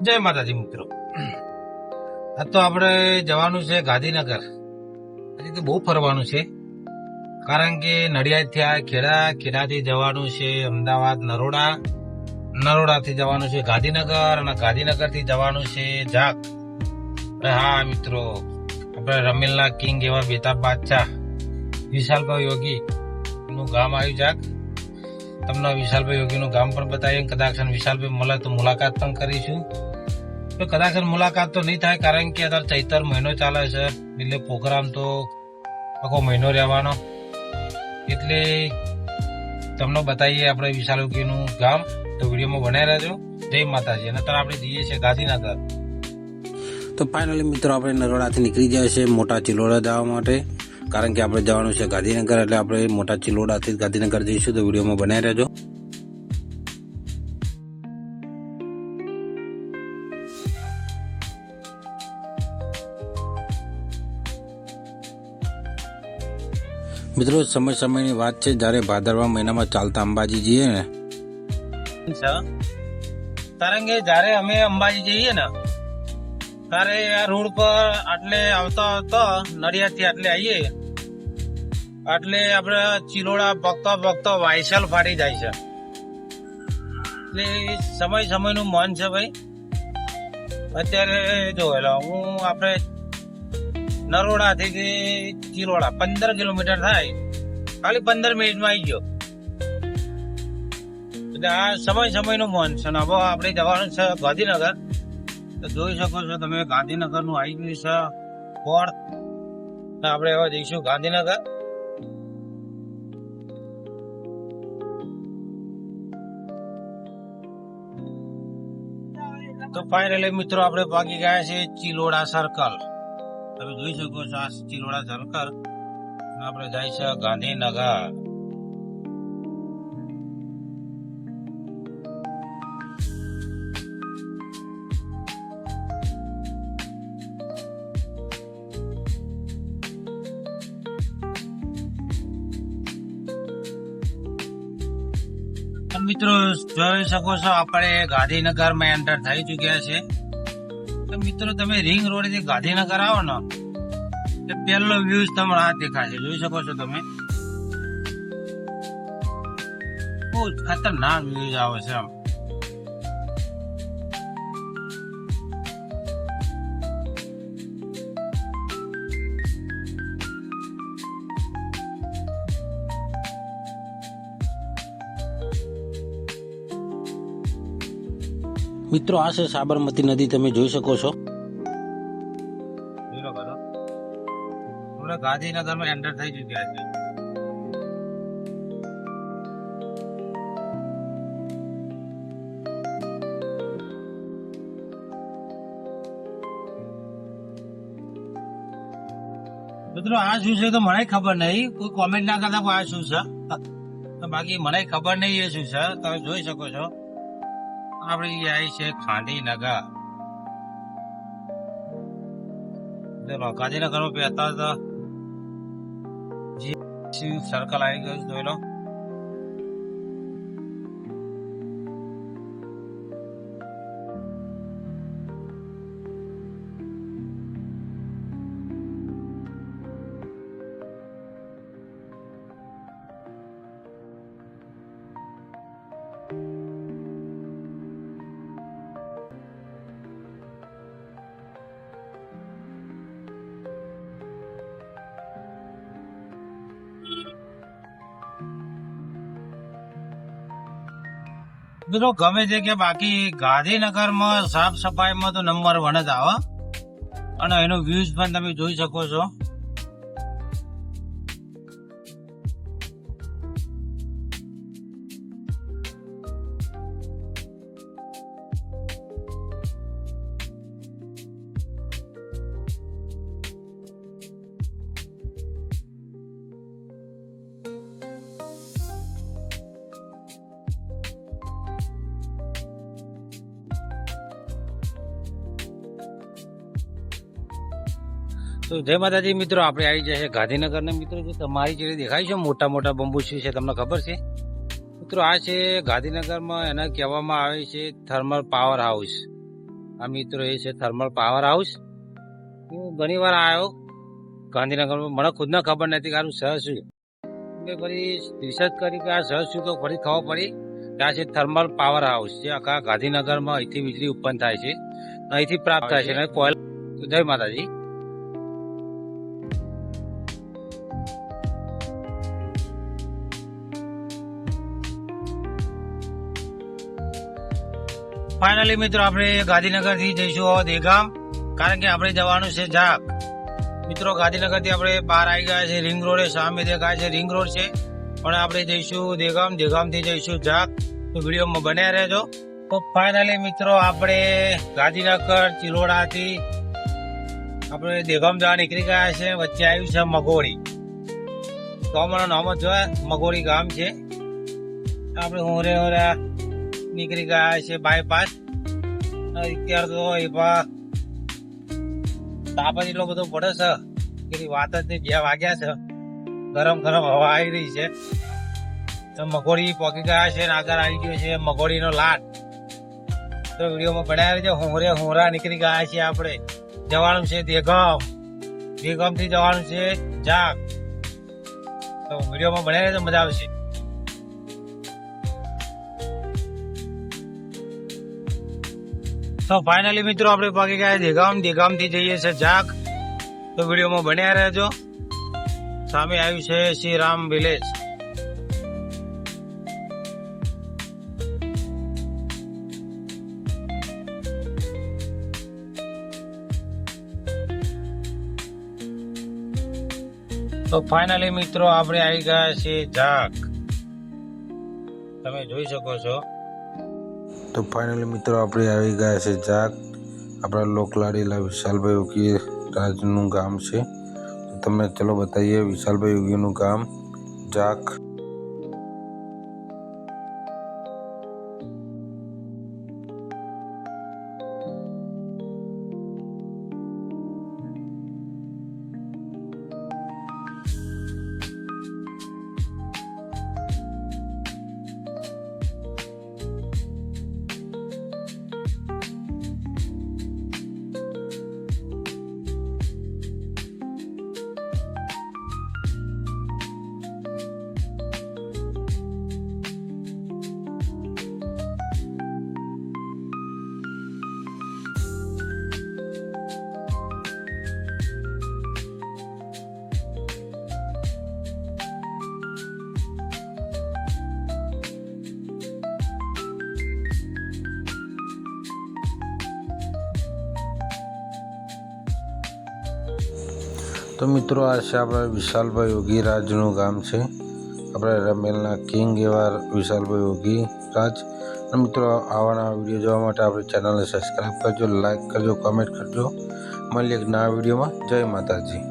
જય માતાજી મિત્રો. આ તો આપણે જવાનું છે ગાંધીનગર. હજી તો બહુ ફરવાનું છે, કારણ કે નડિયાદથી આ ખેડાથી જવાનું છે અમદાવાદ નરોડાથી જવાનું છે ગાંધીનગર, અને ગાંધીનગરથી જવાનું છે જાગ. હા મિત્રો, આપણે રમીલના કિંગ એવા બેતાબ બાદશાહ વિશાલભાઈ યોગી નું ગામ આવ્યું જાગ. તમને વિશાલભાઈ યોગીનું ગામ પણ બતાવીએ, કદાચ વિશાલભાઈ મળે તો મુલાકાત પણ કરીશું. તો કદાચ મુલાકાત તો નહીં થાય, કારણ કે અત્યારે ચૈતર મહિનો ચાલે છે, એટલે પ્રોગ્રામ તો આખો મહિનો રહેવાનો. એટલે તમને બતાવીએ આપણે વિશાલ યોગીનું ગામ. તો વિડીયોમાં બનાવી રહેજો. જય માતાજી. અને અત્યારે આપણે જઈએ છીએ ગાંધીનગર. તો ફાઇનલી મિત્રો આપણે નરોડાથી નીકળી જાય છે મોટા ચિલોડા જવા માટે, કારણ કે આપણે જવાનું છે ગાંધીનગર. એટલે આપણે મોટા ચિલોડાથી ગાંધીનગર જઈશું. તો વિડીયોમાં બનાવી રહેજો. મિત્રો સમયની વાત છે, જ્યારે ભાદરવા મહિનામાં ચાલતા અંબાજી જઈએ ને, કારણ કે જયારે અમે અંબાજી જઈએ ને ત્યારે આ રોડ પર આટલે આવતા નડિયાદથી આટલે આવીએ એટલે આપણે ચિલોડા ભક્તો વાયસલ ફાટી જાય છે. એટલે સમયનું મન છે ભાઈ. અત્યારે જો હું આપણે નરોડાથી ચિલોડા 15 કિલોમીટર થાય, ખાલી 15 મિનિટમાં આવી ગયો. એટલે આ સમયનું મન છે. ને હવે આપણે જવાનું છે ગાંધીનગર. તો જોઈ શકો છો તમે, ગાંધીનગર નું આવી ગયું છે બોર્ડ. આપણે હવે જઈશું ગાંધીનગર. તો ફાઇનલી મિત્રો આપણે ભાગી ગયા છે ચિલોડા સર્કલ. તમે જોઈ શકો છો આ ચિલોડા સર્કલ. આપણે જાય છે ગાંધીનગર. મિત્રો જોઈ શકો છો આપણે ગાંધીનગર માં એન્ટર થઈ ચુક્યા છે. તો મિત્રો તમે રિંગ રોડ થી ગાંધીનગર આવો ને, તો પહેલો વ્યૂ તમને આ દેખાશે. જોઈ શકો છો તમે, બહુ ખતરનાક વ્યૂ આવે છે. આમ મિત્રો આ છે સાબરમતી નદી, તમે જોઈ શકો છો. ગાંધીનગર માં એન્ટર થઈ ચુક્યા છે. મિત્રો આ શું છે તો મને ખબર નહીં. કોઈ કોમેન્ટ ના કરતા આ શું છે, બાકી મને ખબર નહીં એ શું છે. તમે જોઈ શકો છો આપણે આવી છે ગાંધીનગર. ગાંધીનગર માં પહેતા સર્કલ આવી ગયું જોઈ લો. મિત્રો ગમે છે કે બાકી ગાંધીનગરમાં સાફ સફાઈમાં તો નંબર 1 જ આવે. અને એનો વ્યૂઝ પણ તમે જોઈ શકો છો. તો જય માતાજી મિત્રો, આપણે આવી જશે ગાંધીનગર ને મિત્રો જે તમારી જે દેખાય છે મોટા મોટા બંબુશ્રી છે, તમને ખબર છે મિત્રો? આ છે ગાંધીનગરમાં, એને કહેવામાં આવે છે થર્મલ પાવર હાઉસ. આ મિત્રો એ છે થર્મલ પાવર હાઉસ. હું ઘણી વાર આવ્યો ગાંધીનગરમાં, મને ખુદને ખબર નથી કે આનું શહેર શું. મેં ફરી રિસર્ચ કરી કે આ શહેર શું, તો ફરી ખબર પડી કે આ છે થર્મલ પાવર હાઉસ, જે આખા ગાંધીનગરમાં અહીંથી વીજળી ઉત્પન્ન થાય છે, અહીંથી પ્રાપ્ત થાય છે. અને કોયલ. જય માતાજી. ફાઇનલી મિત્રો આપણે ગાંધીનગર થી જઈશું દેગામ, કારણ કે આપણે જવાનું છે જાગ. મિત્રો ગાંધીનગર થી આપણે બહાર આવી ગયા છે રિંગ રોડે, સામે દેખાય છે રિંગ રોડ છે, પણ આપણે જઈશું દેગામ. દેગામ થી જઈશું જાગ, તો વિડીયોમાં બન્યા રહેજો. તો ફાઇનલી મિત્રો આપણે ગાંધીનગર ચિલોડા થી આપણે દેગામ જવા નીકળી ગયા છે. વચ્ચે આવ્યું છે મગોડી, ગામનું નામ જ જોયા, મગોડી ગામ છે. આપણે હોરે નીકળી ગયા છે બાયપાસ. અત્યારે તો એવા તાપ જ એટલો બધો પડે છે કે વાત જ નહીં. 2 વાગ્યા છે, ગરમ ગરમ હવા આવી રહી છે. તો મગોડી પહોંચી ગયા છે, આગળ આવી ગયો છે મગોડીનો લાટ. તો વિડીયોમાં બનાવી છે. હોરા નીકળી ગયા છે. આપણે જવાનું છે દેગામ, દેગામ થી જવાનું છે જાગ. તો વિડીયોમાં બનાવી તો મજા આવશે. તો ફાઇનલી મિત્રો આપણે પહોંચી ગયા દેગામ. દેગામ થી જઈએ છે જાગ, તો વિડીયોમાં બન્યા રહેજો. સામે આવ્યું છે શ્રી રામ વિલેજ. તો ફાઇનલી મિત્રો આપણે આવી ગયા છે જાગ, તમે જોઈ શકો છો. તો ફાઇનલી મિત્રો આપણે આવી ગયા છે જાગ. આપણા લોકલાડીલા વિશાલભાઈ યોગી રાજનું ગામ છે. તો તમને ચલો બતાવીએ વિશાલભાઈ યોગીનું ગામ જાગ. તો મિત્રો આ છે આપણા વિશાલભાઈ યોગી રાજનું ગામ છે. આપણે રમેલના કિંગ એવા વિશાલભાઈ યોગી રાજ. અને મિત્રો આવાના વિડીયો જોવા માટે આપણી ચેનલને સબસ્ક્રાઈબ કરજો, લાઈક કરજો, કમેન્ટ કરજો. મળીએ એક નવા વિડીયોમાં. જય માતાજી.